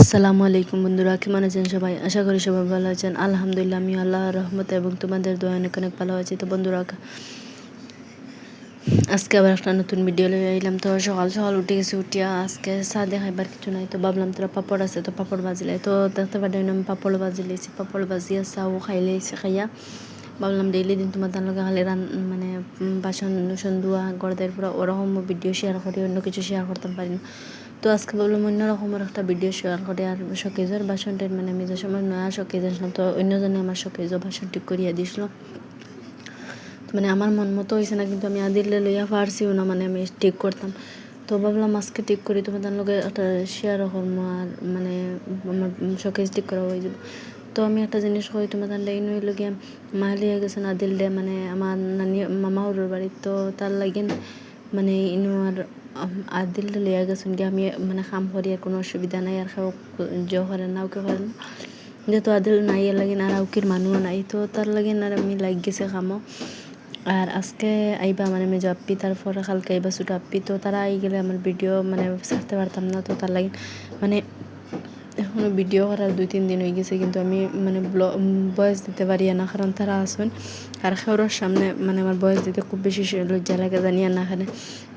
আসসালামু আলাইকুম বন্ধুরা, কেমন আছেন সবাই? আশা করি সবাই ভালো আছেন। আলহামদুলিল্লাহ, আমি আল্লাহর রহমতে এবং তোমাদের দোয়া অনেক অনেক ভালো আছি। তো বন্ধুরা, আজকে আবার একটা নতুন ভিডিও লয়ে আইলাম। তো সকাল সকাল উঠে গেছি, উঠিয়া আজকে সাদে খাইবার কিছু নাই, তো ভাবলাম তোরা পাপড় আছে, তো পাপড় ভাজিলে, তো দেখতে পারেন আমি পাপড় ভাজি লেছি। পাপড় ভাজিয়া চাও খাইলেছি, খাইয়া ভাবলাম ডেইলি দিন তোমার তার লগে খালি মানে বাসন টাসন ধোয়া গড়দের পুরো ওরকম ভিডিও শেয়ার করি, অন্য কিছু শেয়ার করতে পারি না। তো আজকে ভাবলাম অন্য রকমের একটা ভিডিও শেয়ার করে। আর শোকেজের বাসনটার মানে আমি যে সময় নয়া শোকেজ আসলাম, তো অন্যজনে আমার শোকেজও বাসন ঠিক করিয়া দিছিল। মানে আমার মন মতো হয়েছে না, কিন্তু আমি আদিলে লইয়া পারছিও না, মানে আমি ঠিক করতাম। তো ভাবলাম আজকে ঠিক করি, তোমাদের লগে একটা শেয়ার করবো। আর মানে আমার শোকেজ ঠিক করা হয়ে যাবে। তো আমি একটা জিনিস কই, তোমাদের ইনো হইল গিয়া মা লিয়া গেছেন আদিল ডে, মানে আমার নানি মামা ওর বাড়ি। তো তার লাগিন মানে ইনো আর আদিল লিয়া গেছেন গিয়ে আমি মানে কাম করি, আর কোনো অসুবিধা নাই। আর খাও জো করে না, ওকে করে না, যেহেতু আদিল নাই এর লাগিন আর আউকির মানুষও নাই, তো তার লাগিন আর আমি লাগ গেছে কামও। আর আজকে আইবা মানে মেজো আপ্পি, তারপরে কালকে আইবা ছোটো আপ্পি। তো তারা আই গেলে আমার ভিডিও মানে ছাড়তে পারতাম না। তো তার লাগে মানে এখনও ভিডিও করার 2-3 দিন হয়ে গেছে, কিন্তু আমি মানে ভয়েস দিতে পারি না, কারণ তারা আসুন। আর খেউরের সামনে মানে আমার ভয়েস দিতে খুব বেশি লজ্জা লাগে, জানি না এখানে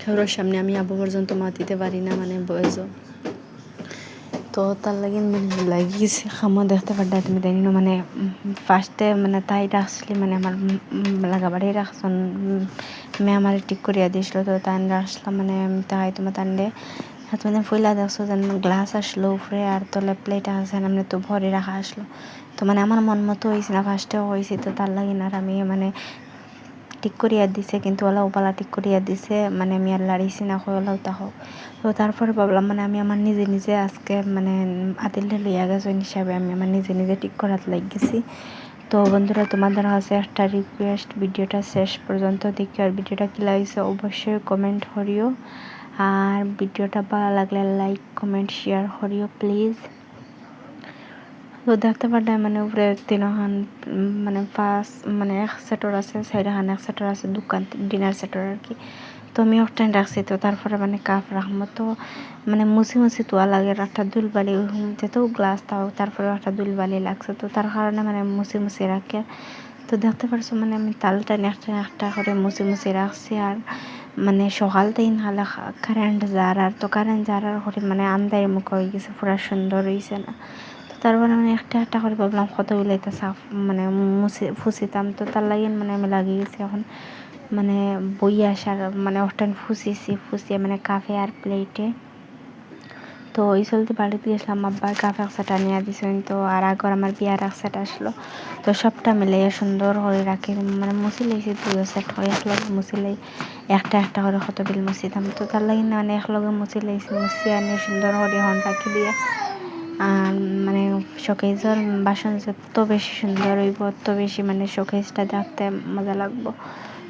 খেউরের সামনে আমি আবু পর্যন্ত মাতিতে পারি না, মানে ভয়েসও। তো তার লাগে মানে লাগিয়েছে খামো, দেখতে পারডা তুমি জানি না, মানে ফার্স্টে মানে তাই রাখছিলি, মানে আমার লাগাবাড়ি রাখছেন মেয়ে আমার ঠিক করিয়া দিয়েছিল। তো তাই রাখলাম, মানে তাই তোমার তান্ডে হাত মানে ফুলা দেখছো যেন গ্লাস আসলো উপরে, আর তলে প্লেট আছে মানে তো ভরে রাখা আসলো। তো মানে আমার মন মতো হয়েছে না, ফার্স্টেও হয়েছে। তো তার লাগে না আমি মানে ঠিক করিয়া দিছে, কিন্তু ওলা ওপালা ঠিক করিয়া দিছে, মানে আমি আর লাড়িছি না, ওলাও তা হোক। তো তারপরে ভাবলাম মানে আমি আমার নিজে নিজে আজকে মানে আদিলটা লইয়া গেছেন হিসাবে আমি আমার নিজে নিজে ঠিক করাতে লাগিয়েছি। তো বন্ধুরা, তোমাদের কাছে একটা রিকোয়েস্ট, ভিডিওটা শেষ পর্যন্ত দেখি, আর ভিডিওটা কী লাগছে অবশ্যই কমেন্ট করিও। আর ভিডিওটা ভালো লাগলে লাইক কমেন্ট শেয়ার করিও প্লিজ। তো দেখতে পারলে মানে উপরে তিনখান মানে ফার্স্ট মানে এক সেটর আছে, সাইডখান এক সেটর আছে, দোকান ডিনার সেটর আর কি। তো আমি অফটাইম রাখছি। তো তারপরে মানে কাপ রাখবো, তো মানে মুছি মুছি তোয়া লাগে, একটা দুলবালি যেতেও গ্লাস তাও, তারপরে একটা দুলবালি লাগছে। তো তার কারণে মানে মুছি মুছি রাখে। তো দেখতে পারছো মানে আমি তালটা একটা একটা করে মুছি মুছি রাখছি। আর মানে সকাল থেকে নাহলে কারেন্ট যার, আর তো কারেন্ট যার করে মানে আন্দায় মুখ হয়ে গেছে, পুরা সুন্দর হয়েছে না। তো তারপরে মানে একটা একটা করে ভাবলাম কতগুলো এটা সাফ মানে ফুসিতাম। তো তার লাগে মানে আমি লাগিয়ে গেছি এখন মানে বই আসার মানে ওটান ফুসিয়ে মানে কাফে আর প্লেটে। তো ওই চলতে বাড়িতে গেছিলাম, আব্বার কাপ এক সেট আনিয়া দিছেন। তো আর আগর আমার বিয়ার এক সেট আসলো। তো সবটা মিলে সুন্দর করে রাখি মানে মুছি লাইছি, 2 সেট হয় একলগে মুছি লাই, একটা একটা করে কত বিল মুছিতাম। তো তার লাগে না মানে একলগে মুছি লাইছি, মুছি আনি সুন্দর করে হন রাখি দিয়ে। আর মানে শোকেজের বাসন যত বেশি সুন্দর হইব, তত বেশি মানে শোকেজটা দেখতে মজা লাগবো।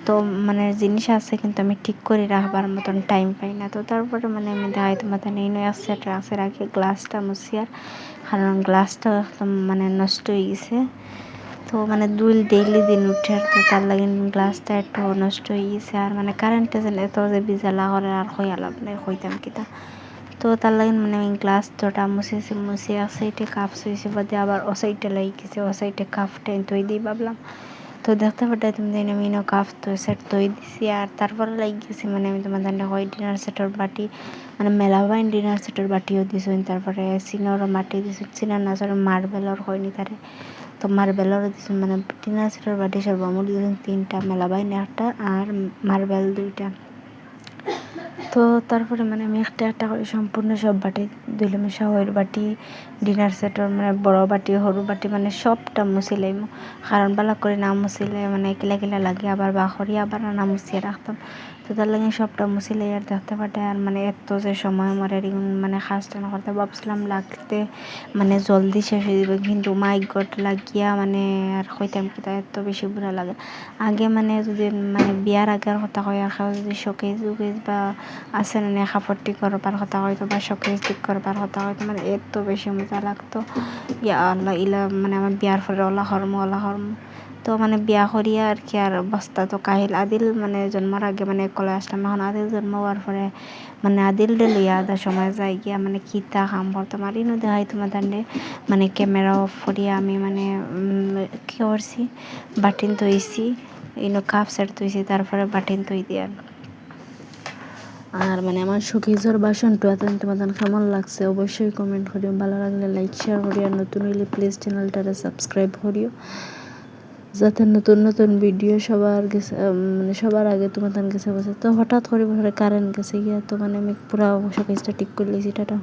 তো মানে জিনিস আছে, কিন্তু আমি ঠিক করে রাখবার মতন টাইম পাই না। তো তারপরে মানে আমি দেখাই তোমাদের এই নয় আছে রাখি গ্লাসটা মুছিয়ার, কারণ গ্লাসটা একদম মানে নষ্ট হয়ে গেছে। তো মানে দুই ডেইলি দিন উঠে, তো তার লাগে গ্লাসটা একটু নষ্ট হয়ে গেছে। আর মানে কারেন্টে যেন এত যে বিজালা করে আর হইয়া লাভ নেই, হইতাম কিতা। তো তার লাগে মানে আমি গ্লাস তোটা মুছি এক সাইডে কাপ শুয়েছি, বাদে আবার ও সাইডে লাগিয়ে গেছে, ও সাইডে কাপটা তৈ দিই ভাবলাম। তো দেখতে পারতে তুমি জানি আমি কাপ তো সেট তৈ দিছি। আর তারপরে লাগিয়ে গেছি মানে আমি তোমার জানি হয় ডিনার সেটের বাটি, মানে মেলাবাইন ডিনার সেটের বাটিও দিছো, তারপরে সিনোরও মাটি দিছো, সিনার না সর মার্বেলর হয়নি তারে। তো মার্বেলরও দিছো, মানে ডিনার সেটের বাটি সর্বমোট দিয়েছেন 3টা, মেলাবাইন একটা আর মার্বেল 2টা। তো তারপরে মানে আমি একটা একটা করে সম্পূর্ণ সব বাটি দিলাম, শাওয়ার বাটি, ডিনার সেটের মানে বড় বাটি, সরু বাটি, মানে সবটা মুছিলাম। কারণ বালা করে না মুছিলে মানে কিলা কিলা লাগে, আবার বাখরি আবার না মুছিয়ে রাখতাম। তো তার লাগে সবটা মুছিলাই। আর দেখতে পাটে আর মানে এত যে সময় আমার মানে কাজটা না করতে ভাবছিলাম লাগতে মানে জলদি শেষ হয়ে যাবে, কিন্তু মাই গড লাগিয়া মানে আর হইতাম কি তা এত বেশি বুড়া লাগে। আগে মানে যদি মানে বিয়ার আগের কথা কয়, আর যদি শোকেজ উকেজ বা আছে না কাপড় ঠিক করবার কথা হয়তো, বা শোকেজ ঠিক করবার কথা হয়তো, মানে এত বেশি মজা লাগতো। ইয়া আল্লাহ ইলা মানে আমার বিয়ার পরে ওলা হরমো। তো তো মানে বিয়া করিয়া আর কি আর বস্তা তো কাহিল আদিল মানে জন্মর আগে মানে কলে আসলাম এখন আদিল জন্ম হওয়ার পরে মানে আদিল লইয়া আধা সময় যাই গিয়া মানে কিতা কাম করতাম আর ইনো দেখাই তোমার দান্ডে মানে ক্যামেরা অফ করিয়া আমি মানে কি করছি বাটিন তৈছি ইনো কাপ সেট তৈছি তারপরে বাটিন তৈ দিয়া আর মানে আমার শোকেজের বাসনটা তোমাদের কেমন লাগছে অবশ্যই কমেন্ট করিও, ভালো লাগলে লাইক শেয়ার করিও, আর নতুন হইলে প্লিজ চ্যানেলটারে সাবস্ক্রাইব করিও যাতে নতুন নতুন ভিডিও সবার গেছে মানে সবার আগে তোমাদের কাছে বসে। তো হঠাৎ করে কারেন্ট গেছে গিয়া তো মানে আমি পুরো শোকেজটা ঠিক করে লিয়েছি। টাটা।